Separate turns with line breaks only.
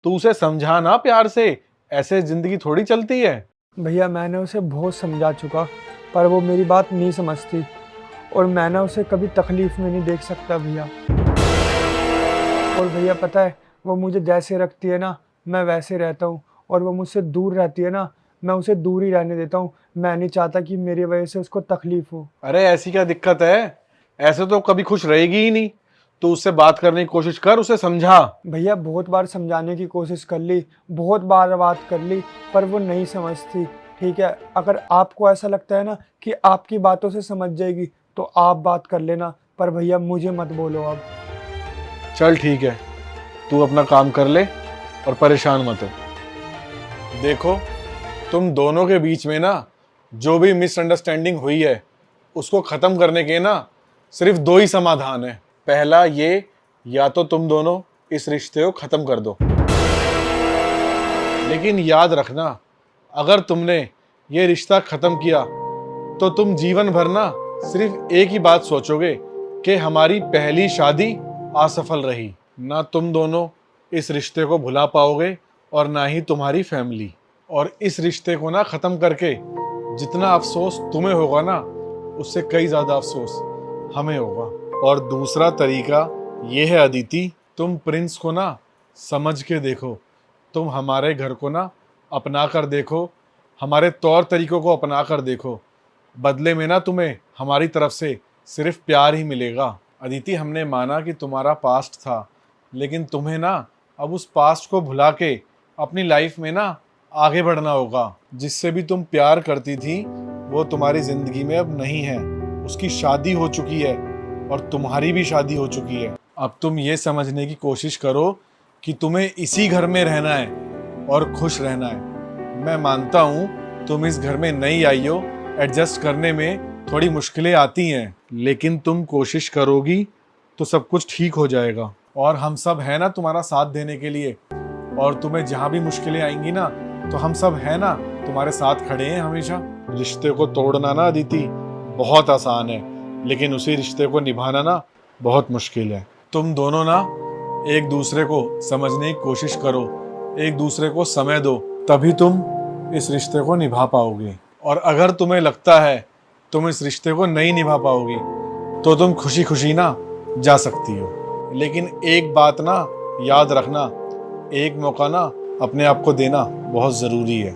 तू उसे समझा ना प्यार से, ऐसे जिंदगी थोड़ी चलती है।
भैया मैंने उसे बहुत समझा चुका, पर वो मेरी बात नहीं समझती। और मैं ना उसे कभी तकलीफ में नहीं देख सकता भैया। और भैया पता है, वो मुझे जैसे रखती है ना, मैं वैसे रहता हूँ। और वो मुझसे दूर रहती है ना, मैं उसे दूर ही रहने देता हूँ। मैं नहीं चाहता कि मेरी वजह से उसको तकलीफ हो।
अरे ऐसी क्या दिक्कत है? ऐसे तो कभी खुश रहेगी ही नहीं। तू उससे बात करने की कोशिश कर, उसे समझा।
भैया बहुत बार समझाने की कोशिश कर ली, बहुत बार बात कर ली, पर वो नहीं समझती। ठीक है, अगर आपको ऐसा लगता है ना कि आपकी बातों से समझ जाएगी, तो आप बात कर लेना, पर भैया मुझे मत बोलो अब।
चल ठीक है, तू अपना काम कर ले और परेशान मत हो। देखो, तुम दोनों के बीच में ना जो भी मिसअंडरस्टैंडिंग हुई है, उसको खत्म करने के ना सिर्फ दो ही समाधान है। पहला ये, या तो तुम दोनों इस रिश्ते को खत्म कर दो, लेकिन याद रखना, अगर तुमने ये रिश्ता खत्म किया तो तुम जीवन भर ना सिर्फ एक ही बात सोचोगे कि हमारी पहली शादी असफल रही। ना तुम दोनों इस रिश्ते को भुला पाओगे और ना ही तुम्हारी फैमिली। और इस रिश्ते को ना खत्म करके जितना अफसोस तुम्हें होगा ना, उससे कई ज्यादा अफसोस हमें होगा। और दूसरा तरीका ये है अदिति, तुम प्रिंस को ना समझ के देखो। तुम हमारे घर को ना अपना कर देखो, हमारे तौर तरीकों को अपना कर देखो। बदले में ना तुम्हें हमारी तरफ से सिर्फ प्यार ही मिलेगा। अदिति, हमने माना कि तुम्हारा पास्ट था, लेकिन तुम्हें ना अब उस पास्ट को भुला के अपनी लाइफ में ना आगे बढ़ना होगा। जिससे भी तुम प्यार करती थी, वो तुम्हारी जिंदगी में अब नहीं है। उसकी शादी हो चुकी है और तुम्हारी भी शादी हो चुकी है। अब तुम ये समझने की कोशिश करो कि तुम्हें इसी घर में रहना है और खुश रहना है। मैं मानता हूँ तुम इस घर में नई आई हो, एडजस्ट करने में थोड़ी मुश्किलें आती हैं, लेकिन तुम कोशिश करोगी तो सब कुछ ठीक हो जाएगा। और हम सब हैं ना तुम्हारा साथ देने के लिए। और तुम्हें जहाँ भी मुश्किलें आएंगी ना, तो हम सब हैं ना तुम्हारे साथ खड़े हैं हमेशा। रिश्ते को तोड़ना ना अदिति बहुत आसान है, लेकिन उसी रिश्ते को निभाना ना बहुत मुश्किल है। तुम दोनों ना एक दूसरे को समझने की कोशिश करो, एक दूसरे को समय दो, तभी तुम इस रिश्ते को निभा पाओगे। और अगर तुम्हें लगता है तुम इस रिश्ते को नहीं निभा पाओगी, तो तुम खुशी खुशी ना जा सकती हो। लेकिन एक बात ना याद रखना, एक मौका ना अपने आप को देना बहुत ज़रूरी है।